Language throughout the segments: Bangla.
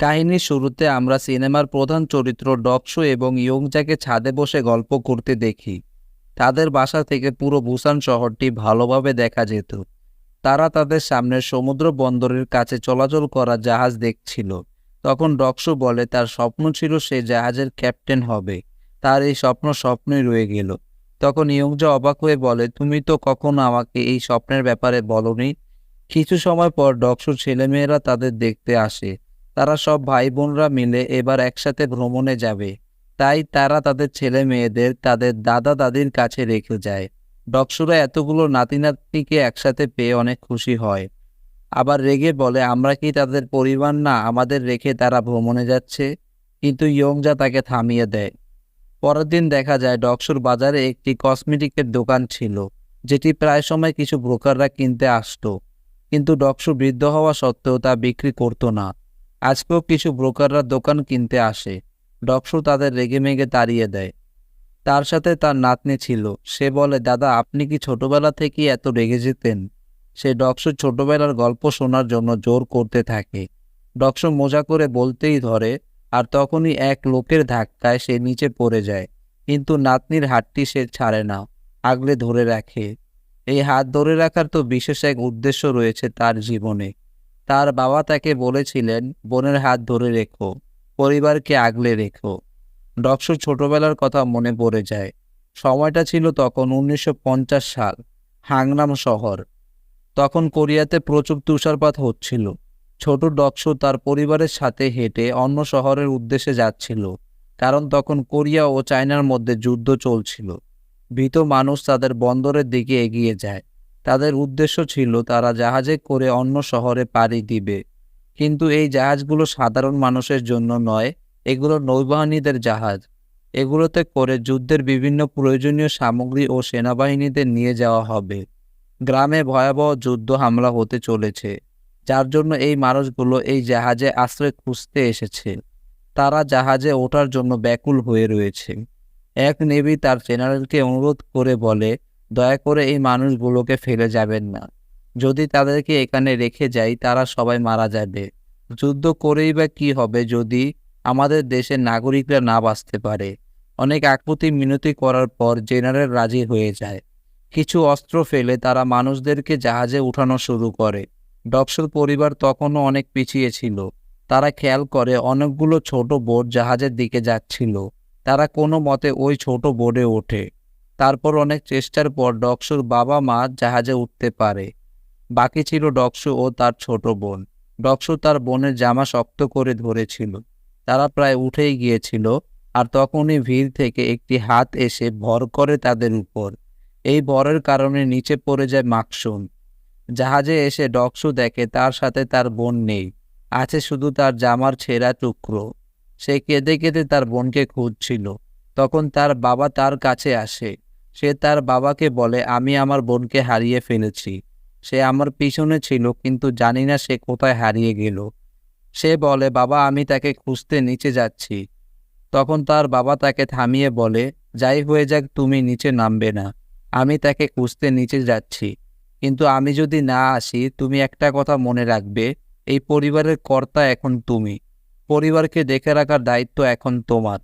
কাহিনীর শুরুতে আমরা সিনেমার প্রধান চরিত্র ডকসু এবং ইয়ংজাকে ছাদে বসে গল্প করতে দেখি। তাদের বাসা থেকে পুরো বুসান শহরটি ভালোভাবে দেখা যেত। তারা তাদের সামনের সমুদ্র বন্দরের কাছে চলাচল করা জাহাজ দেখছিল। তখন ডকসু বলে তার স্বপ্ন ছিল সে জাহাজের ক্যাপ্টেন হবে। তার এই স্বপ্নই রয়ে গেল। তখন ইয়ংজা অবাক হয়ে বলে, তুমি তো কখনো আমাকে এই স্বপ্নের ব্যাপারে বলনি। কিছু সময় পর ডকসুর ছেলেমেয়েরা তাদের দেখতে আসে। তারা সব ভাই বোনরা মিলে এবার একসাথে ভ্রমণে যাবে। তাই তারা তাদের ছেলে মেয়েদের তাদের দাদা দাদির কাছে রেখে যায়। ডকসুরা এতগুলো নাতি নাতনিকে একসাথে পেয়ে অনেক খুশি হয়। আবার রেগে বলে, আমরা কি তাদের পরিবার না, আমাদের রেখে তারা ভ্রমণে যাচ্ছে। কিন্তু ইয়ংজা তাকে থামিয়ে দেয়। পরের দিন দেখা যায় ডকসুর বাজারে একটি কসমেটিকের দোকান ছিল, যেটি প্রায় সময় কিছু ব্রোকাররা কিনতে আসতো। কিন্তু ডকসু বৃদ্ধ হওয়া সত্ত্বেও তা বিক্রি করতো না। আজকেও কিছু ব্রোকাররা দোকান কিনতে আসে। ডকসু তাদের রেগেমেগে তাড়িয়ে দেয়। তার সাথে তার নাতনি ছিল। সে বলে, দাদা আপনি কি ছোটবেলা থেকেই এত রেগে যেতেন? সে ডকসুর ছোটবেলার গল্প শোনার জন্য জোর করতে থাকে। ডকসু মজা করে বলতেই ধরে, আর তখনই এক লোকের ধাক্কায় সে নিচে পড়ে যায়। কিন্তু নাতনির হাতটি সে ছাড়ে না, আগলে ধরে রাখে। এই হাত ধরে রাখার তো বিশেষ এক উদ্দেশ্য রয়েছে তার জীবনে। তার বাবা তাকে বলেছিলেন, বোনের হাত ধরে রেখো, পরিবারকে আগলে রেখো। ডকসুর ছোটবেলার কথা মনে পড়ে যায়। সময়টা ছিল তখন 1950 সাল, হাংনাম শহর। তখন কোরিয়াতে প্রচুর তুষারপাত হচ্ছিল। ছোট ডকসু তার পরিবারের সাথে হেঁটে অন্য শহরের উদ্দেশ্যে যাচ্ছিল, কারণ তখন কোরিয়া ও চায়নার মধ্যে যুদ্ধ চলছিল। ভীত মানুষ তাদের বন্দরের দিকে এগিয়ে যায়। তাদের উদ্দেশ্য ছিল তারা জাহাজে করে অন্য শহরে পাড়ি দিবে। কিন্তু এই জাহাজগুলো সাধারণ মানুষের জন্য নয়, এগুলো নৌবাহিনীদের জাহাজ। এগুলোতে করে যুদ্ধের বিভিন্ন প্রয়োজনীয় সামগ্রী ও সেনাবাহিনীদের নিয়ে যাওয়া হবে। গ্রামে ভয়াবহ যুদ্ধ হামলা হতে চলেছে, যার জন্য এই মানুষগুলো এই জাহাজে আশ্রয় খুঁজতে এসেছে। তারা জাহাজে ওঠার জন্য ব্যাকুল হয়ে রয়েছে। এক নেভি তার জেনারেলকে অনুরোধ করে বলে, দয়া করে এই মানুষগুলোকে ফেলে যাবেন না। যদি তাদেরকে এখানে রেখে যাই তারা সবাই মারা যাবে। যুদ্ধ করেই বা কি হবে যদি আমাদের দেশের নাগরিকরা না বাঁচতে পারে। অনেক আকুতি মিনতি করার পর জেনারেল রাজি হয়ে যায়। কিছু অস্ত্র ফেলে তারা মানুষদেরকে জাহাজে উঠানো শুরু করে। ডকসুর পরিবার তখনও অনেক পিছিয়ে ছিল। তারা খেয়াল করে অনেকগুলো ছোট বোট জাহাজের দিকে যাচ্ছিল। তারা কোনো মতে ওই ছোট বোটে ওঠে। তারপর অনেক চেষ্টার পর ডকসুর বাবা মা জাহাজে উঠতে পারে। বাকি ছিল ডকসু ও তার ছোট বোন। ডকসু তার বোনের জামা শক্ত করে ধরেছিল। তারা প্রায় উঠেই গিয়েছিল, আর তখনই ভিড় থেকে একটি হাত এসে ভর করে তাদের উপর। এই ভরের কারণে নিচে পড়ে যায় মাকসুন। জাহাজে এসে ডকসু দেখে তার সাথে তার বোন নেই, আছে শুধু তার জামার ছেঁড়া টুকরো। সে কেঁদে কেঁদে তার বোনকে খুঁজছিল। তখন তার বাবা তার কাছে আসে। সে তার বাবাকে বলে, আমি আমার বোনকে হারিয়ে ফেলেছি। সে আমার পিছনে ছিল, কিন্তু জানি না সে কোথায় হারিয়ে গেল। সে বলে, বাবা আমি তাকে খুঁজতে নিচে যাচ্ছি। তখন তার বাবা তাকে থামিয়ে বলে, যাই হয়ে যাক তুমি নিচে নামবে না। আমি তাকে খুঁজতে নিচে যাচ্ছি, কিন্তু আমি যদি না আসি তুমি একটা কথা মনে রাখবে, এই পরিবারের কর্তা এখন তুমি। পরিবারকে দেখে রাখার দায়িত্ব এখন তোমার।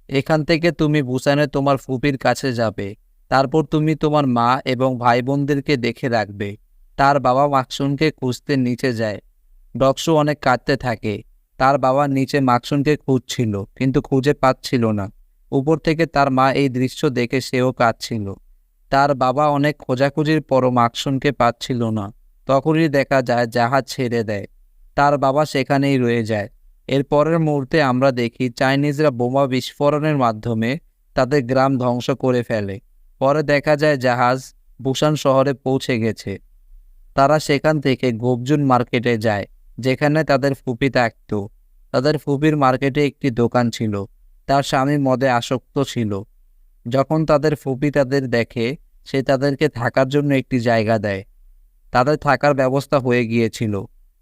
এখান থেকে তুমি বুসানে তোমার ফুপির কাছে যাবে। তারপর তুমি তোমার মা এবং ভাই বোনদেরকে দেখে রাখবে। তার বাবা মাকসুনকে খুঁজতে নিচে যায়। ডকসু অনেক কাঁদতে থাকে। তার বাবা নিচে মাকসুনকে খুঁজছিল, কিন্তু খুঁজে পাচ্ছিল না। উপর থেকে তার মা এই দৃশ্য দেখে সেও কাঁদছিল। তার বাবা অনেক খোঁজাখুঁজির পরও মাকসুনকে পাচ্ছিল না। তখনই দেখা যায় জাহাজ ছেড়ে দেয়। তার বাবা সেখানেই রয়ে যায়। এর পরের মুহূর্তে আমরা দেখি চাইনিজরা বোমা বিস্ফোরণের মাধ্যমে তাদের গ্রাম ধ্বংস করে ফেলে। পরে দেখা যায় জাহাজ বুসান শহরে পৌঁছে গেছে। তারা সেখান থেকে গোবজুন মার্কেটে যায়, যেখানে তাদের ফুপি থাকত। তাদের ফুপির মার্কেটে একটি দোকান ছিল। তার স্বামী মদে আসক্ত ছিল। যখন তাদের ফুপি তাদের দেখে, সে তাদেরকে থাকার জন্য একটি জায়গা দেয়। তাদের থাকার ব্যবস্থা হয়ে গিয়েছিল,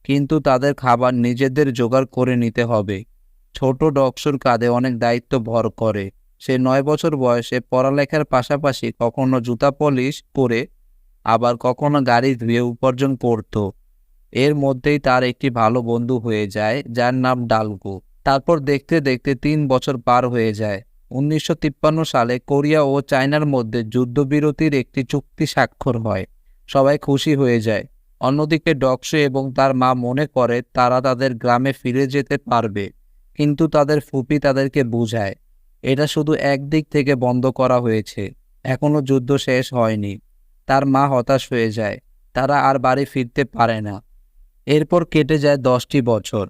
কিন্তু তাদের খাবার নিজেদের জোগাড় করে নিতে হবে। ছোট ডকসুর কাঁধে অনেক দায়িত্ব ভর করে। সে 9 বছর বয়সে পড়ালেখার পাশাপাশি কখনো জুতা পলিশ করে, আবার কখনো গাড়ি ধুয়ে উপার্জন করত। এর মধ্যেই তার একটি ভালো বন্ধু হয়ে যায় যার নাম ডালগো। তারপর দেখতে দেখতে 3 বছর পার হয়ে যায়। 1953 সালে কোরিয়া ও চায়নার মধ্যে যুদ্ধবিরতির একটি চুক্তি স্বাক্ষর হয়। সবাই খুশি হয়ে যায়। অন্যদিকে ডকসু এবং তার মা মনে করে তারা তাদের গ্রামে ফিরে যেতে পারবে, কিন্তু তাদের ফুপি তাদেরকে বুঝায় এটা শুধু একদিক থেকে বন্ধ করা হয়েছে, এখনো যুদ্ধ শেষ হয়নি। তার মা হতাশ হয়ে যায়, তারা আর বাড়ি ফিরতে পারে না। এরপর কেটে যায় 10টি বছর।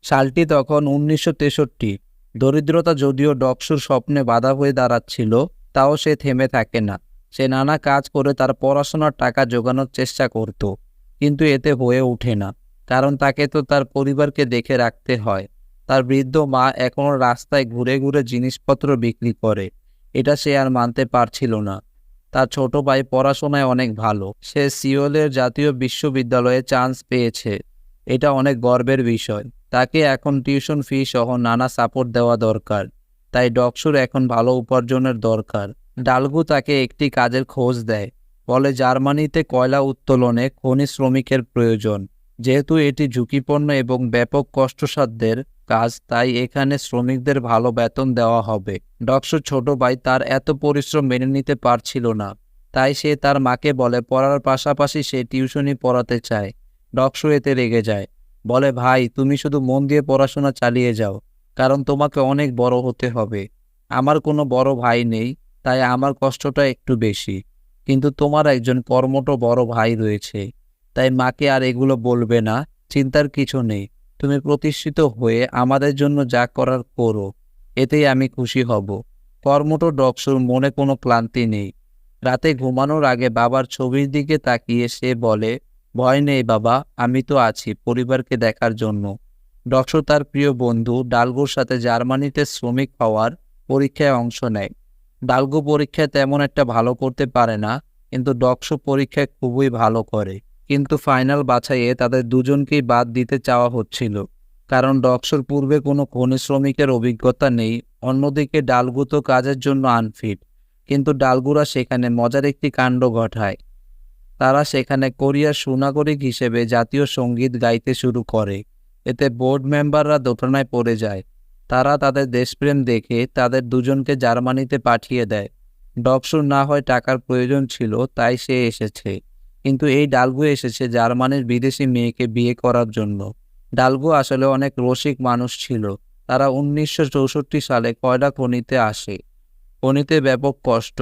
সালটি তখন 1963। দরিদ্রতা যদিও ডকসুর স্বপ্নে বাধা হয়ে দাঁড়াচ্ছিল, তাও সে থেমে থাকে না। সে নানা কাজ করে তার পড়াশোনার টাকা জোগানোর চেষ্টা করত, কিন্তু এতে হয়ে ওঠে না, কারণ তাকে তো তার পরিবারকে দেখে রাখতে হয়। তার বৃদ্ধ মা এখনো রাস্তায় ঘুরে ঘুরে জিনিসপত্র বিক্রি করে, এটা সে আর মানতে পারছিল না। তার ছোট ভাই পড়াশোনায় অনেক ভালো, সে সিওলের জাতীয় বিশ্ববিদ্যালয়ে চান্স পেয়েছে। এটা অনেক গর্বের বিষয়। তাকে এখন টিউশন ফি সহ নানা সাপোর্ট দেওয়া দরকার, তাই ডকসুর এখন ভালো উপার্জনের দরকার। ডালগু তাকে একটি কাজের খোঁজ দেয়, বলে জার্মানিতে কয়লা উত্তোলনে খনি শ্রমিকের প্রয়োজন। যেহেতু এটি ঝুঁকিপূর্ণ এবং ব্যাপক কষ্টসাধ্যের কাজ, তাই এখানে শ্রমিকদের ভালো বেতন দেওয়া হবে। ডকসুর ছোট ভাই তার এত পরিশ্রম মেনে নিতে পারছিল না, তাই সে তার মাকে বলে পড়ার পাশাপাশি সে টিউশনি পড়াতে চায়। ডকসু এতে রেগে যায়, বলে ভাই তুমি শুধু মন দিয়ে পড়াশোনা চালিয়ে যাও, কারণ তোমাকে অনেক বড় হতে হবে। আমার কোনো বড় ভাই নেই, তাই আমার কষ্টটা একটু বেশি, কিন্তু তোমার একজন কর্মঠ বড় ভাই রয়েছে, তাই মাকে আর এগুলো বলবে না। চিন্তার কিছু নেই, তুমি প্রতিষ্ঠিত হয়ে আমাদের জন্য যা করার করো, এতেই আমি খুশি হব। কর্মঠ ডকসুর মনে কোনো ক্লান্তি নেই। রাতে ঘুমানোর আগে বাবার ছবির দিকে তাকিয়ে সে বলে, ভয় নেই বাবা, আমি তো আছি পরিবারকে দেখার জন্য। ডকসু তার প্রিয় বন্ধু ডালগুর সাথে জার্মানিতে শ্রমিক হওয়ার পরীক্ষায় অংশ নেয়। ডালগু পরীক্ষায় তেমন একটা ভালো করতে পারে না, কিন্তু ডকসু পরীক্ষায় খুবই ভালো করে। কিন্তু ফাইনাল বাছাইয়ে তাদের দুজনকেই বাদ দিতে চাওয়া হচ্ছিল, কারণ ডকসুর পূর্বে কোনো খনি শ্রমিকের অভিজ্ঞতা নেই। অন্যদিকে ডালগু তো কাজের জন্য আনফিট। কিন্তু ডালগুরা সেখানে মজার একটি কাণ্ড ঘটায়। তারা সেখানে কোরিয়ার সুনাগরিক হিসেবে জাতীয় সঙ্গীত গাইতে শুরু করে। এতে বোর্ড মেম্বাররা দোটানায় পড়ে যায়। তারা তাদের দেশপ্রেম দেখে তাদের দুজনকে জার্মানিতে পাঠিয়ে দেয়। ডকসুর না হয় টাকার প্রয়োজন ছিল, তাই সে এসেছে, কিন্তু এই ডালগু এসেছে জার্মানির বিদেশি মেয়েকে বিয়ে করার জন্য। ডালগু আসলে অনেক রসিক মানুষ ছিল। তারা 1964 সালে কয়লা খনিতে আসে। খনিতে ব্যাপক কষ্ট,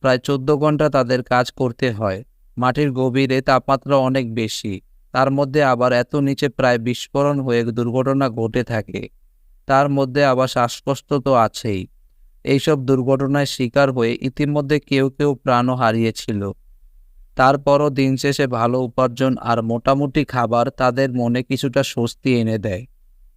প্রায় 14 ঘন্টা তাদের কাজ করতে হয়। মাটির গভীরে তাপমাত্রা অনেক বেশি, তার মধ্যে আবার এত নিচে প্রায় বিস্ফোরণ হয়ে দুর্ঘটনা ঘটে থাকে। তার মধ্যে আবার শ্বাসকষ্ট তো আছেই। এইসব দুর্ঘটনায় শিকার হয়ে ইতিমধ্যে কেউ কেউ প্রাণও হারিয়েছিল। তারপরও দিন শেষে ভালো উপার্জন আর মোটামুটি খাবার তাদের মনে কিছুটা স্বস্তি এনে দেয়।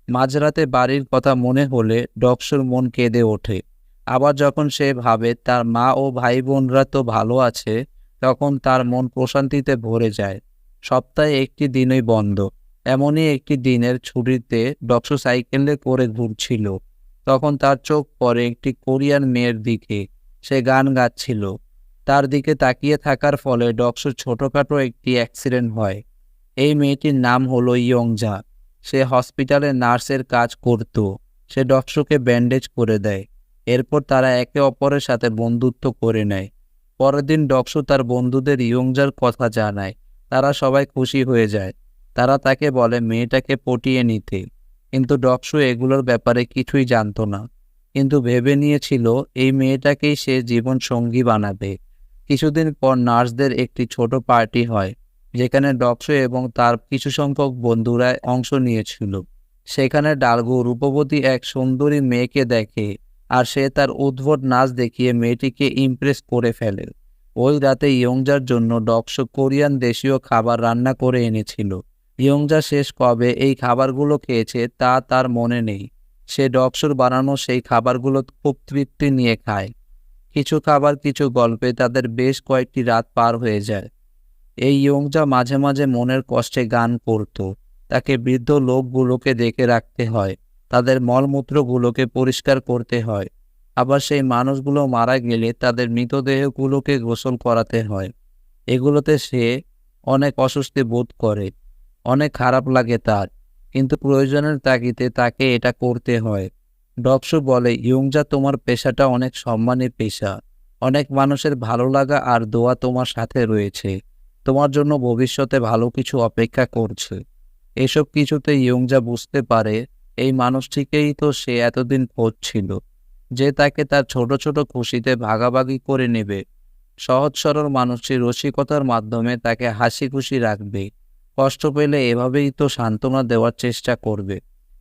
মাঝরাতে বাড়ির কথা মনে হলে ডকসুর মন কেঁদে ওঠে। আবার যখন সে ভাবে তার মা ও ভাই বোনরা তো ভালো আছে, তখন তার মন প্রশান্তিতে ভরে যায়। সপ্তাহে একটি দিনই বন্ধ। এমনই একটি দিনের ছুটিতে ডকসু সাইকেলে করে ঘুরছিল। তখন তার চোখ পড়ে একটি কোরিয়ান মেয়ের দিকে। সে গান গাচ্ছিল। তার দিকে তাকিয়ে থাকার ফলে ডকসুর ছোটখাটো একটি অ্যাক্সিডেন্ট হয়। এই মেয়েটির নাম হলো ইয়ংজা। সে হসপিটালে নার্সের কাজ করত। সে ডকসুকে ব্যান্ডেজ করে দেয়। এরপর তারা একে অপরের সাথে বন্ধুত্ব করে নেয়। পরের দিন ডকসু তার বন্ধুদের ইয়ংজার কথা জানায়। তারা সবাই খুশি হয়ে যায়। তারা তাকে বলে মেয়েটাকে পটিয়ে নিতে, কিন্তু ডকসু এগুলোর ব্যাপারে কিছুই জানতো না। কিন্তু ভেবে নিয়েছিল এই মেয়েটাকেই সে জীবন সঙ্গী বানাবে। কিছুদিন পর নার্সদের একটি ছোট পার্টি হয়, যেখানে ডকসু এবং তার কিছু সংখ্যক বন্ধুরা অংশ নিয়েছিল। সেখানে ডালগু রূপবতী এক সুন্দরী মেয়েকে দেখে, আর সে তার উদ্ভট নাচ দেখিয়ে মেয়েটিকে ইমপ্রেস করে ফেলে। ওই রাতে ইয়ংজার জন্য ডকসু কোরিয়ান দেশীয় খাবার রান্না করে এনেছিল। ইয়ংজা শেষ কবে এই খাবারগুলো খেয়েছে তা তার মনে নেই। সে ডকসুর বানানো সেই খাবারগুলো খুব তৃপ্তি নিয়ে খায়। কিছু খাবার কিছু গল্পে তাদের বেশ কয়েকটি রাত পার হয়ে যায়। এই ইয়ংজা মাঝে মাঝে মনের কষ্টে গান করত। তাকে বৃদ্ধ লোকগুলোকে দেখে রাখতে হয়, তাদের মলমূত্রগুলোকে পরিষ্কার করতে হয়। আবার সেই মানুষগুলো মারা গেলে তাদের মৃতদেহগুলোকে গোসল করাতে হয়। এগুলোতে সে অনেক অস্বস্তি বোধ করে। অনেক খারাপ লাগে তার, কিন্তু প্রয়োজনের তাগিদে তাকে এটা করতে হয়। ডকসু বলে, ইয়ংজা, তোমার পেশাটা অনেক সম্মানী পেশা। অনেক মানুষের ভালো লাগা আর দোয়া তোমার সাথে রয়েছে। তোমার জন্য ভবিষ্যতে ভালো কিছু অপেক্ষা করছে। এসব কিছুতে ইয়ংজা বুঝতে পারে এই মানুষটিকেই তো সে এতদিন খুঁজছিল, যে তাকে তার ছোট ছোট খুশিতে ভাগাভাগি করে নেবে। সহজ সরল মানুষটি রসিকতার মাধ্যমে তাকে হাসি খুশি রাখবে। কষ্ট পেলে এভাবেই তো সান্ত্বনা দেওয়ার চেষ্টা করবে।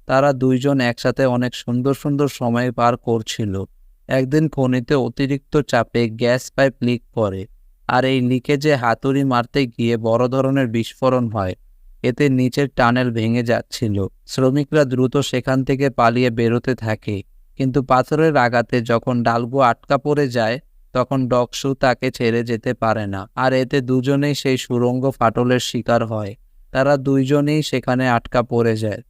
তারা দুইজন একসাথে অনেক সুন্দর সুন্দর সময় পার করছিল। একদিন খনিতে অতিরিক্ত চাপে গ্যাস পাইপ লিক করে, আর এই লিকেজে হাতুড়ি মারতে গিয়ে বড় ধরনের বিস্ফোরণ হয়। এতে নিচের টানেল ভেঙে যাচ্ছিল। শ্রমিকরা দ্রুত সেখান থেকে পালিয়ে বেরোতে থাকে, কিন্তু পাথরের আঘাতে যখন ডালগো আটকা পড়ে যায়, তখন ডকসু তাকে ছেড়ে যেতে পারে না, আর এতে দুজনেই সেই সুড়ঙ্গ ফাটলের শিকার হয়। তারা দুইজনেই সেখানে আটকা পড়ে যায়।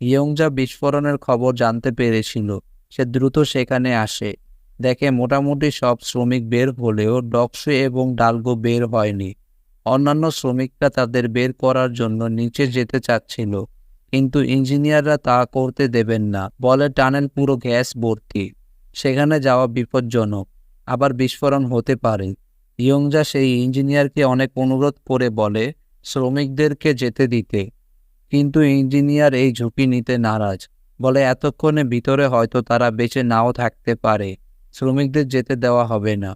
ইয়ংজা বিস্ফোরণের খবর জানতে পেরেছিল। সে দ্রুত সেখানে আসে, দেখে মোটামুটি সব শ্রমিক বের হলেও ডকসু এবং ডালগো বের হয়নি। অন্যান্য শ্রমিকরা তাদের বের করার জন্য নিচে যেতে চাচ্ছিল, কিন্তু ইঞ্জিনিয়াররা তা করতে দেবেন না। বলে টানেল পুরো গ্যাস ভর্তি, সেখানে যাওয়া বিপজ্জনক, আবার বিস্ফোরণ হতে পারে। ইয়ংজা সেই ইঞ্জিনিয়ারকে অনেক অনুরোধ করে বলে শ্রমিকদেরকে যেতে দিতে, কিন্তু ইঞ্জিনিয়ার এই ঝুঁকি নিতে নারাজ। বলে এতক্ষণে ভিতরে হয়তো তারা বেঁচে নাও থাকতে পারে, শ্রমিকদের যেতে দেওয়া হবে না।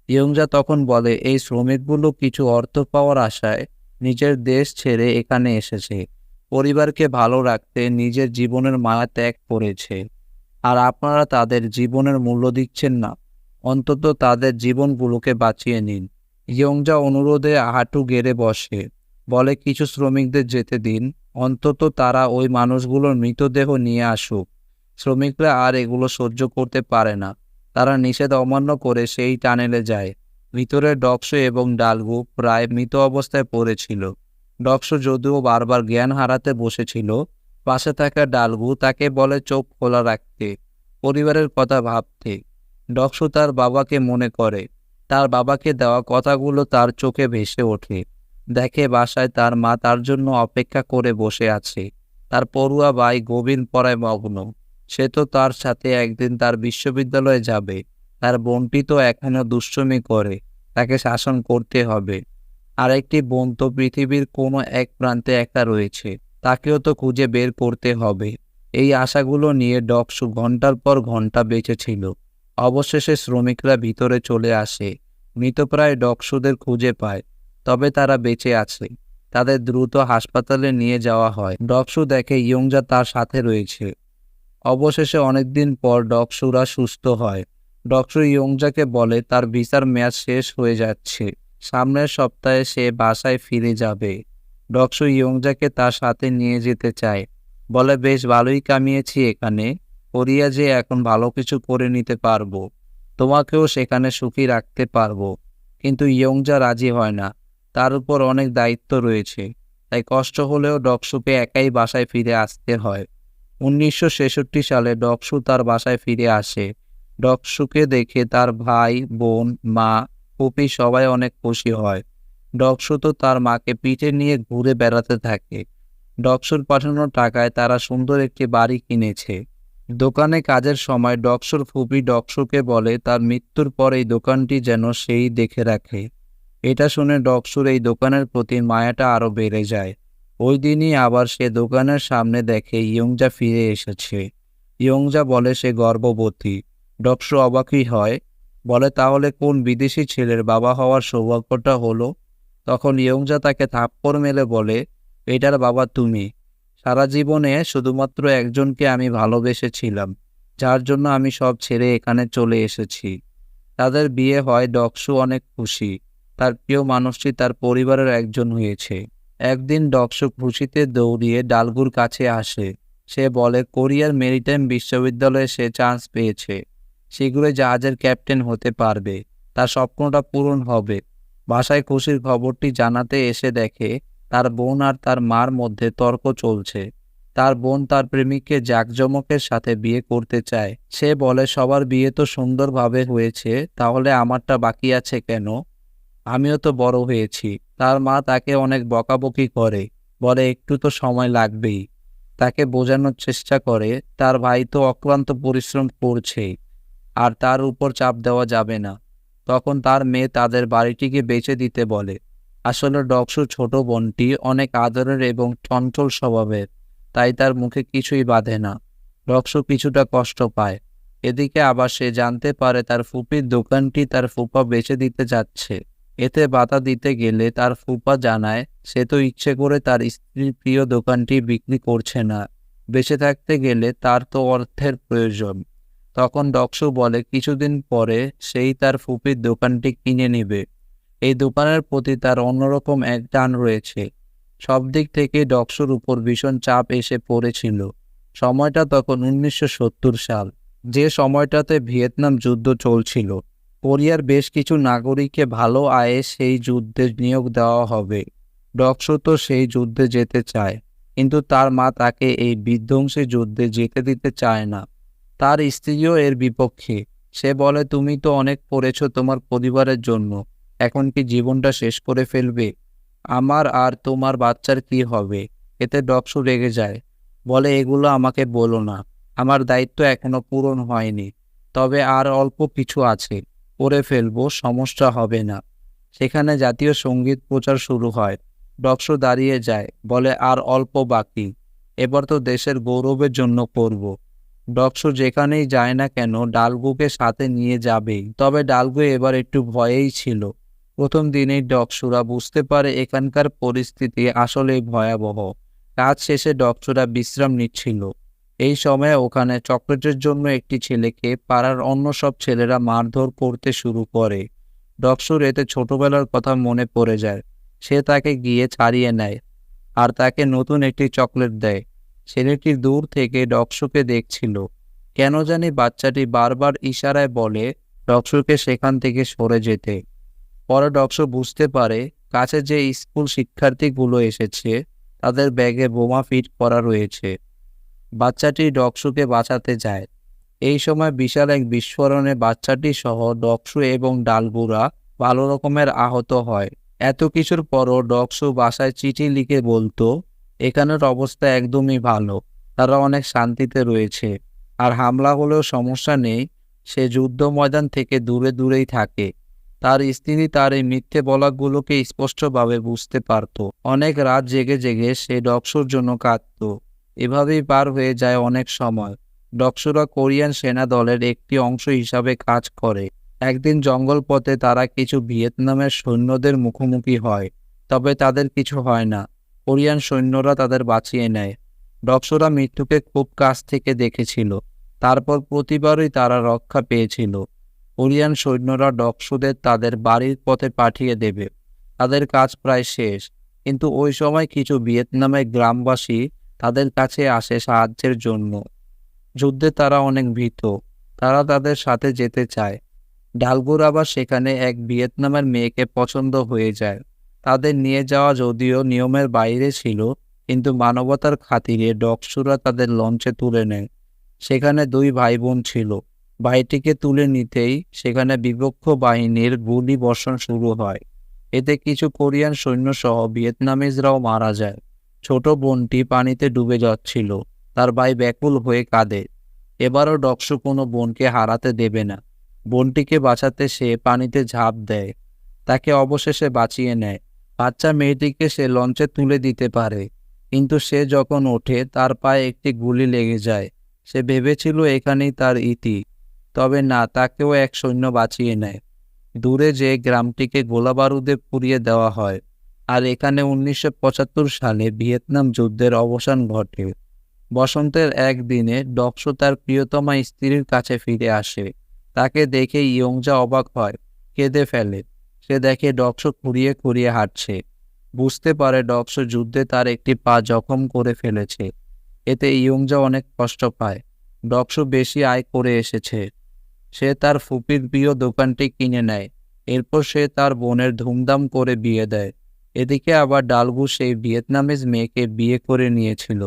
ইয়ংজা তখন বলে এই শ্রমিকগুলো কিছু অর্থ পাওয়ার আশায় নিজের দেশ ছেড়ে এখানে এসেছে, পরিবারকে ভালো রাখতে নিজের জীবনের মায়া ত্যাগ করেছে, আর আপনারা তাদের জীবনের মূল্য দিচ্ছেন না। অন্তত তাদের জীবনগুলোকে বাঁচিয়ে নিন। ইয়ংজা অনুরোধে হাঁটু গেড়ে বসে, বলে কিছু শ্রমিকদের যেতে দিন, অন্তত তারা ওই মানুষগুলোর মৃতদেহ নিয়ে আসুক। শ্রমিকরা আর এগুলো সহ্য করতে পারে না। তারা নিষেধ অমান্য করে সেই টানেলে যায়। ভিতরে ডকসু এবং ডালগু প্রায় মৃত অবস্থায় পড়েছিল। ডকসু যদিও বারবার জ্ঞান হারাতে বসেছিল, পাশে থাকা ডালগু তাকে বলে চোখ খোলা রাখতে, পরিবারের কথা ভাবতে। ডকসু তার বাবাকে মনে করে, তার বাবাকে দেওয়া কথাগুলো তার চোখে ভেসে ওঠে। দেখে বাসায় তার মা তার জন্য অপেক্ষা করে বসে আছে। তার পড়ুয়া ভাই গভীর পড়ায় মগ্ন, সে তো তার সাথে একদিন তার বিশ্ববিদ্যালয়ে যাবে। তার বোনটি তো এখনো দুষ্টুমি করে, তাকে শাসন করতে হবে। আরেকটি বোন তো পৃথিবীর কোনো এক প্রান্তে একা রয়েছে, তাকেও তো খুঁজে বের করতে হবে। এই আশাগুলো নিয়ে ডকসু ঘন্টার পর ঘন্টা বেঁচেছিল। অবশেষে শ্রমিকরা ভিতরে চলে আসে, মৃতপ্রায় ডকসুদের খুঁজে পায়, তবে তারা বেঁচে আছে। তাদের দ্রুত হাসপাতালে নিয়ে যাওয়া হয়। ডকসু দেখে ইয়ংজা তার সাথে রয়েছে। অবশেষে অনেকদিন পর ডকসুরা সুস্থ হয়। ডকসু ইয়ংজাকে বলে তার ভিসার মেয়াদ শেষ হয়ে যাচ্ছে, সামনের সপ্তাহে সে বাসায় ফিরে যাবে। ডকসু ইয়ংজাকে তার সাথে নিয়ে যেতে চায়, বলে বেশ ভালোই কামিয়েছি এখানে, করিয়া যে এখন ভালো কিছু করে নিতে পারবো, তোমাকেও সেখানে সুখী রাখতে পারবো। কিন্তু ইয়ংজা রাজি হয় না, তার উপর অনেক দায়িত্ব রয়েছে, তাই কষ্ট হলেও ডকসুকে একাই বাসায় ফিরে আসতে হয়। 1966 সালে ডকসু তার বাসায় ফিরে আসে। ডকসুকে দেখে তার ভাই, বোন, মা, ফুপি সবাই অনেক খুশি হয়। ডকসু তো তার মাকে পিঠে নিয়ে ঘুরে বেড়াতে থাকে। ডকসুর পাঠানো টাকায় তারা সুন্দর একটি বাড়ি কিনেছে। দোকানে কাজের সময় ডকসুর ফুপি ডকসুকে বলে তার মৃত্যুর পর এই দোকানটি যেন সেই দেখে রাখে। এটা শুনে ডকসুর এই দোকানের প্রতি মায়াটা আরো বেড়ে যায়। ওই দিনই আবার সে দোকানের সামনে দেখে ইয়ংজা ফিরে এসেছে। ইয়ংজা বলে সে গর্ভবতী। ডকসু অবাকই হয়, বলে তাহলে কোন বিদেশি ছেলের বাবা হওয়ার সৌভাগ্যটা হলো? তখন ইয়ংজা তাকে থাপ্পড় মেলে বলে, এটার বাবা তুমি। সারা জীবনে শুধুমাত্র একজনকে আমি ভালোবেসেছিলাম, যার জন্য আমি সব ছেড়ে এখানে চলে এসেছি। তাদের বিয়ে হয়। ডকসু অনেক খুশি, তার প্রিয় মানুষটি তার পরিবারের একজন হয়েছে। একদিন ডকসু খুশিতে দৌড়িয়ে ডালগুর কাছে আসে। সে বলে কোরিয়ার মেরিটাইম বিশ্ববিদ্যালয়ে সে চান্স পেয়েছে, শীঘ্রই জাহাজের ক্যাপ্টেন হতে পারবে, তার স্বপ্নটা পূরণ হবে। বাসায় খুশির খবরটি জানাতে এসে দেখে তার বোন আর তার মার মধ্যে তর্ক চলছে। তার বোন তার প্রেমিককে জাঁকজমকের সাথে বিয়ে করতে চায়। সে বলে সবার বিয়ে তো সুন্দরভাবে হয়েছে, তাহলে আমারটা বাকি আছে কেন? আমিও তো বড় হয়েছি। তার মা তাকে অনেক বকাবকি করে, বলে একটু তো সময় লাগবেই। তাকে বোঝানোর চেষ্টা করে তার ভাই তো অক্লান্ত পরিশ্রম করছেই, আর তার উপর চাপ দেওয়া যাবে না। তখন তার মেয়ে তাদের বাড়িটিকে বেচে দিতে বলে। আসলে ডকসুর ছোট বোনটি অনেক আদরের এবং চঞ্চল স্বভাবের, তাই তার মুখে কিছুই বাধে না। ডকসু কিছুটা কষ্ট পায়। এদিকে আবার সে জানতে পারে তার ফুপির দোকানটি তার ফুপা বেচে দিতে যাচ্ছে। এতে বাধা দিতে গেলে তার ফুপা জানায় সে তো ইচ্ছে করে তার স্ত্রীর প্রিয় দোকানটি বিক্রি করছে না, বেঁচে থাকতে গেলে তার তো অর্থের প্রয়োজন। তখন ডকসু বলে কিছুদিন পরে সেই তার ফুপির দোকানটি কিনে নেবে। এই দোকানের প্রতি তার অন্যরকম এক টান রয়েছে। সব দিক থেকে ডকসুর উপর ভীষণ চাপ এসে পড়েছিল। সময়টা তখন 1970 সাল, যে সময়টাতে ভিয়েতনাম যুদ্ধ চলছিল। কোরিয়ার বেশ কিছু নাগরিককে ভালো আয়ে সেই যুদ্ধে নিয়োগ দেওয়া হবে। ডকসু তো সেই যুদ্ধে যেতে চায়, কিন্তু তার মা তাকে এই বিধ্বংসী যুদ্ধে যেতে দিতে চায় না। তার স্ত্রীও এর বিপক্ষে। সে বলে তুমি তো অনেক পড়েছো তোমার পরিবারের জন্য, এখন কি জীবনটা শেষ করে ফেলবে? আমার আর তোমার বাচ্চার কি হবে? এতে ডকসু রেগে যায়, বলে এগুলো আমাকে বলো না, আমার দায়িত্ব এখনো পূরণ হয়নি। তবে আর অল্প কিছু আছে, করে ফেলবো, সমস্যা হবে না। সেখানে জাতীয় সঙ্গীত প্রচার শুরু হয়। ডকসু দাঁড়িয়ে যায়, বলে আর অল্প বাকি, এবার তো দেশের গৌরবের জন্য করব। ডকসু যেখানেই যায় না কেন ডালগুকে সাথে নিয়ে যাবেই। তবে ডালগু এবার একটু ভয়েই ছিল। প্রথম দিনেই ডকসুরা বুঝতে পারে এখানকার পরিস্থিতি আসলেই ভয়াবহ। কাজ শেষে ডকসুরা বিশ্রাম নিচ্ছিল। এই সময়ে ওখানে চকলেটের জন্য একটি ছেলেকে পাড়ার অন্য সব ছেলেরা মারধর করতে শুরু করে। ডকসুর এতে ছোটবেলার কথা মনে পড়ে যায়। সে তাকে গিয়ে ছাড়িয়ে নেয় আর তাকে নতুন একটি চকলেট দেয়। ছেলেটি দূর থেকে ডকসুকে দেখছিল। কেন জানি বাচ্চাটি বারবার ইশারায় বলে ডকসুকে সেখান থেকে সরে যেতে। পরে ডকসু বুঝতে পারে কাছে যে স্কুল শিক্ষার্থীগুলো এসেছে তাদের ব্যাগে বোমা ফিট করা রয়েছে। বাচ্চাটি ডকসুকে বাঁচাতে যায়। এই সময় বিশাল এক বিস্ফোরণে বাচ্চাটি সহ ডকসু এবং ডালগুরা ভালো রকমের আহত হয়। এত কিছুর পরও ডকসু বাসায় চিঠি লিখে বলতো এখানের অবস্থা একদমই ভালো, তারা অনেক শান্তিতে রয়েছে, আর হামলা হলেও সমস্যা নেই। সে যুদ্ধ ময়দান থেকে দূরে দূরেই থাকে। তার স্ত্রী তার এই মিথ্যে বলাগুলোকে স্পষ্টভাবে বুঝতে পারত। অনেক রাত জেগে জেগে সে ডকসুর জন্য কাঁদত। এভাবেই পার হয়ে যায় অনেক সময়। ডকসুরা কোরিয়ান সেনা দলের একটি অংশ হিসাবে কাজ করে। একদিন জঙ্গল পথে তারা কিছু ভিয়েতনামের সৈন্যদের মুখোমুখি হয়, তবে তাদের কিছু হয় না। কোরিয়ান সৈন্যরা তাদের বাঁচিয়ে নেয়। ডকসুরা মৃত্যুকে খুব কাছ থেকে দেখেছিল, তারপর প্রতিবারই তারা রক্ষা পেয়েছিল। কোরিয়ান সৈন্যরা ডকসুদের তাদের বাড়ির পথে পাঠিয়ে দেবে। তাদের কাজ প্রায় শেষ, কিন্তু ওই সময় কিছু ভিয়েতনামের গ্রামবাসী তাদের কাছে আসে সাহায্যের জন্য। যুদ্ধে তারা অনেক ভীত, তারা তাদের সাথে যেতে চায়। ডালগুর আবার সেখানে এক ভিয়েতনামের মেয়েকে পছন্দ হয়ে যায়। তাদের নিয়ে যাওয়া যদিও নিয়মের বাইরে ছিল, কিন্তু মানবতার খাতিরে ডকসুরা তাদের লঞ্চে তুলে নেয়। সেখানে দুই ভাই বোন ছিল। ভাইটিকে তুলে নিতেই সেখানে বিপক্ষ বাহিনীর গুলি বর্ষণ শুরু হয়। এতে কিছু কোরিয়ান সৈন্যসহ ভিয়েতনামিজরাও মারা যায়। ছোট বোনটি পানিতে ডুবে যাচ্ছিল। তার ভাই ব্যাকুল হয়ে কাঁদে। এবারও ডকসু কোনো বোনকে হারাতে দেবে না। বোনটিকে বাঁচাতে সে পানিতে ঝাঁপ দেয়। তাকে অবশেষে বাঁচিয়ে নেয়। বাচ্চা মেয়েটিকে সে লঞ্চে তুলে দিতে পারে, কিন্তু সে যখন ওঠে তার পায়ে একটি গুলি লেগে যায়। সে ভেবেছিল এখানেই তার ইতি, তবে না, তাকেও এক সৈন্য বাঁচিয়ে নেয়। দূরে যে গ্রামটিকে গোলাবারুদে পুড়িয়ে দেওয়া হয়। আর এখানে 1975 সালে ভিয়েতনাম যুদ্ধের অবসান ঘটে। বসন্তের একদিনে ডকসু তার প্রিয়তমা স্ত্রীর কাছে ফিরে আসে। তাকে দেখে ইয়ংজা অবাক হয়, কেঁদে ফেলে। সে দেখে ডকসু খুঁড়িয়ে খুঁড়িয়ে হাঁটছে। বুঝতে পারে ডকসু যুদ্ধে তার একটি পা জখম করে ফেলেছে। এতে ইয়ংজা অনেক কষ্ট পায়। ডকসু বেশি আয় করে এসেছে। সে তার ফুপির প্রিয় দোকানটি কিনে নেয়। এরপর সে তার বোনের ধুমধাম করে বিয়ে দেয়। এদিকে আবার ডালগু সেই ভিয়েতনামিজ মেয়েকে বিয়ে করে নিয়েছিল।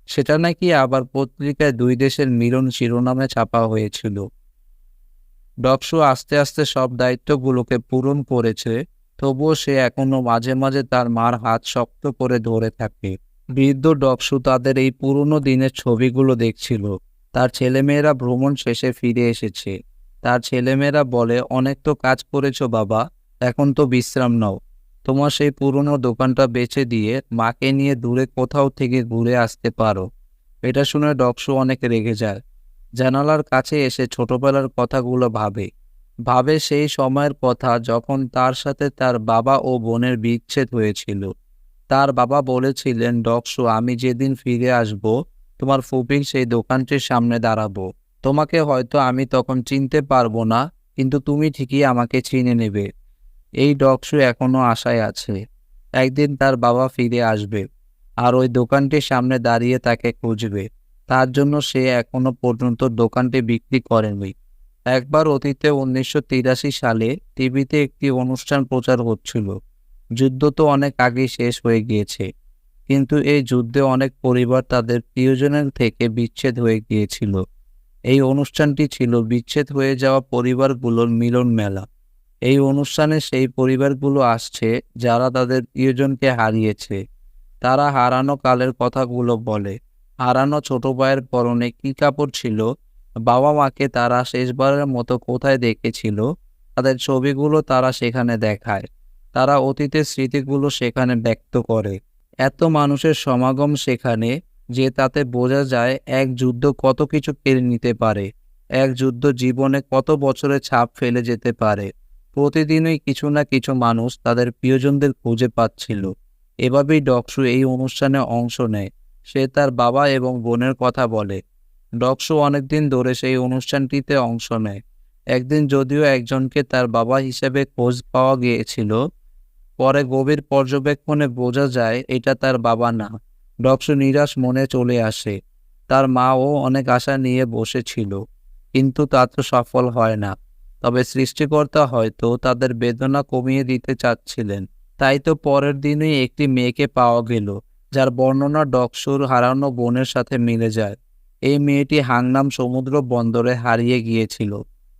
সেটা নাকি আবার পত্রিকায় দুই দেশের মিলন শিরোনামে ছাপা হয়েছিল। ডকসু আস্তে আস্তে সব দায়িত্বগুলোকে পূরণ করেছে, তবুও সে এখনো মাঝে মাঝে তার মার হাত শক্ত করে ধরে থাকে। বৃদ্ধ ডকসু তাদের এই পুরনো দিনের ছবিগুলো দেখছিল। তার ছেলেমেয়েরা ভ্রমণ শেষে ফিরে এসেছে। তার ছেলেমেয়েরা বলে, অনেক তো কাজ করেছো বাবা, এখন তো বিশ্রাম নাও। তোমার সেই পুরনো দোকানটা বেচে দিয়ে মাকে নিয়ে দূরে কোথাও থেকে ঘুরে আসতে পারো। এটা শুনে ডকসু অনেক রেগে যায়। জানালার কাছে এসে ছোটবেলার কথাগুলো ভাবে। ভাবে সেই সময়ের কথা যখন তার সাথে তার বাবা ও বোনের বিচ্ছেদ হয়েছিল। তার বাবা বলেছিলেন, ডকসু, আমি যেদিন ফিরে আসব তোমার ফুপির সেই দোকানটির সামনে দাঁড়াবো। তোমাকে হয়তো আমি তখন চিনতে পারবো না, কিন্তু তুমি ঠিকই আমাকে চিনে নেবে। এই ডকসু এখনো আশায় আছে। একদিন তার বাবা ফিরে আসবে আর ওই দোকানটির সামনে দাঁড়িয়ে তাকে খুঁজবে। তার জন্য সে এখনো পর্যন্ত দোকানটি বিক্রি করেনি। একবার অতীতে 1983 সালে টিভিতে একটি অনুষ্ঠান প্রচার হচ্ছিল। যুদ্ধ তো অনেক আগেই শেষ হয়ে গিয়েছে, কিন্তু এই যুদ্ধে অনেক পরিবার তাদের প্রিয়জনের থেকে বিচ্ছেদ হয়ে গিয়েছিল। এই অনুষ্ঠানটি ছিল বিচ্ছেদ হয়ে যাওয়া পরিবারগুলোর মিলন মেলা। এই অনুষ্ঠানে সেই পরিবারগুলো আসছে যারা তাদের প্রিয়জনকে হারিয়েছে। তারা হারানো কালের কথাগুলো বলে। হারানো ছোট ভাইয়ের পরনে কি কাপড় ছিল, বাবা মাকে তারা শেষবারের মতো কোথায় দেখেছিল, তাদের ছবিগুলো তারা সেখানে দেখায়। তারা অতীতের স্মৃতিগুলো সেখানে ব্যক্ত করে। এত মানুষের সমাগম সেখানে যে তাতে বোঝা যায় এক যুদ্ধ কত কিছু কেড়ে নিতে পারে। এক যুদ্ধ জীবনে কত বছরের ছাপ ফেলে যেতে পারে। প্রতিদিনই কিছু না কিছু মানুষ তাদের প্রিয়জনদের খুঁজে পাচ্ছিল। এভাবেই ডকসু এই অনুষ্ঠানে অংশ নেয়। সে তার বাবা এবং বোনের কথা বলে। ডকসু অনেকদিন ধরে সেই অনুষ্ঠানটিতে অংশ নেয়। একদিন যদিও একজনকে তার বাবা হিসেবে খোঁজ পাওয়া গিয়েছিল, পরে গভীর পর্যবেক্ষণে বোঝা যায় এটা তার বাবা না। ডকসু নিরাশ মনে চলে আসে। তার মাও অনেক আশা নিয়ে বসেছিল, কিন্তু তা তো সফল হয় না। তবে সৃষ্টিকর্তা হয়তো তাদের বেদনা কমিয়ে দিতে চাচ্ছিলেন। তাই তো পরের দিনই একটি মেয়েকে পাওয়া গেল, যার বর্ণনা ডকসুর হারানো বোনের সাথে মিলে যায়। এই মেয়েটি হাংনাম সমুদ্র বন্দরে হারিয়ে গিয়েছিল।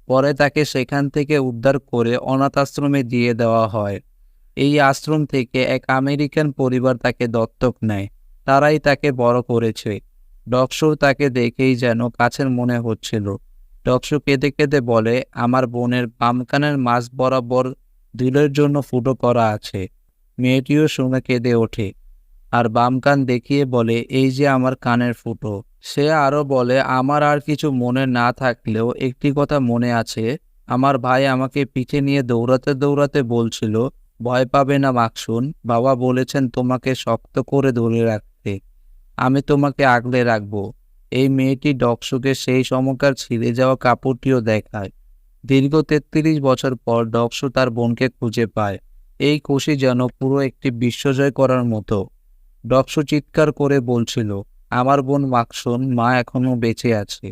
পরে তাকে সেখান থেকে উদ্ধার করে অনাথ আশ্রমে দিয়ে দেওয়া হয়। এই আশ্রম থেকে এক আমেরিকান পরিবার তাকে দত্তক নেয়। তারাই তাকে বড় করেছে। ডকসুর তাকে দেখেই যেন কাছের মনে হচ্ছিল। ডকসু কেঁদে কেঁদে বলে, আমার বোনের বাম কানের মাঝ বরাবর দিলের জন্য ফুটো করা আছে। মেয়েটিও শুনে কেঁদে ওঠে আর বাম কান দেখিয়ে বলে, এই যে আমার কানের ফুটো। সে আরো বলে, আমার আর কিছু মনে না থাকলেও একটি কথা মনে আছে। আমার ভাই আমাকে পিঠে নিয়ে দৌড়াতে দৌড়াতে বলছিল, ভয় পাবে না মাকসুন, বাবা বলেছেন তোমাকে শক্ত করে ধরে রাখতে। আমি তোমাকে আগলে রাখবো। এই মেয়েটি ডকসুকে সেই সময়কার ছিঁড়ে যাওয়া কাপড়টিও দেখায়। দীর্ঘ 33 বছর পর ডকসু তার বোনকে খুঁজে পায়। এই খুশি যেন পুরো একটি বিশ্বজয় করার মতো। ডকসু চিৎকার করে বলছিল, আমার বোন মাকসুন, মা এখনো বেঁচে আছে।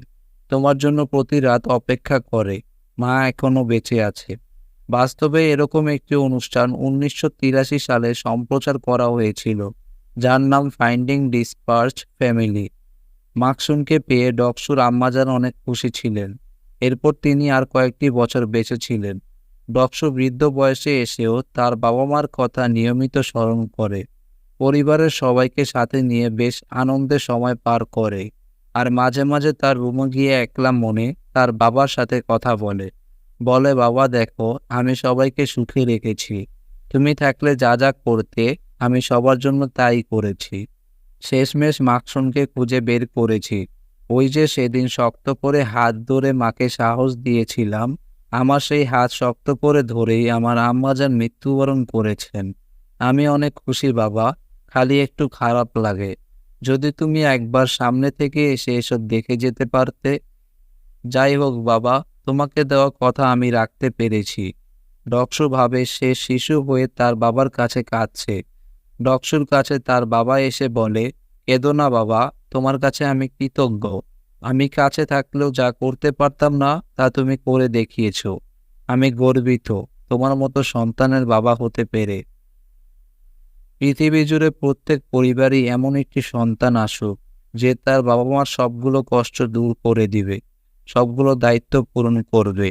তোমার জন্য প্রতি রাত অপেক্ষা করে। মা এখনো বেঁচে আছে। বাস্তবে এরকম একটি অনুষ্ঠান 1983 সালে সম্প্রচার করা হয়েছিল, যার নাম ফাইন্ডিং ডিসপার্সড ফ্যামিলি। মাকসুনকে পেয়ে ডকসুর আম্মাজান অনেক খুশি ছিলেন। এরপর তিনি আর কয়েকটি বছর বেঁচে ছিলেন। ডকসু বৃদ্ধ বয়সে এসেও তার বাবা মার কথা নিয়মিত স্মরণ করে। পরিবারের সবাইকে সাথে নিয়ে বেশ আনন্দে সময় পার করে। আর মাঝে মাঝে তার রুমে গিয়ে একলা মনে তার বাবার সাথে কথা বলে। বলে, বাবা দেখো, আমি সবাইকে সুখে রেখেছি। তুমি থাকলে যা যা করতে আমি সবার জন্য তাই করেছি। শেষমেশ মাকসুনকে খুঁজে বের করেছি। ওই যে সেদিন শক্ত করে হাত ধরে মাকে সাহস দিয়েছিলাম, আমার সেই হাত শক্ত করে ধরেই আমার আম্মাজান মৃত্যুবরণ করেছেন। আমি অনেক খুশি বাবা, খালি একটু খারাপ লাগে। যদি তুমি একবার সামনে থেকে এসে এসব দেখে যেতে পারতে। যাই হোক বাবা, তোমাকে দেওয়া কথা আমি রাখতে পেরেছি। ডকসু ভাবে সে শিশু হয়ে তার বাবার কাছে কাঁদছে। ডকসুর কাছে তার বাবা এসে বলে, কেঁদো না বাবা, তোমার কাছে আমি কৃতজ্ঞ। আমি কাছে থাকলেও যা করতে পারতাম না তা তুমি করে দেখিয়েছ। আমি গর্বিত তোমার মতো সন্তানের বাবা হতে পেরে। পৃথিবী জুড়ে প্রত্যেক পরিবারই এমন একটি সন্তান আসুক, যে তার বাবা মার সবগুলো কষ্ট দূর করে দিবে, সবগুলো দায়িত্ব পূরণ করবে।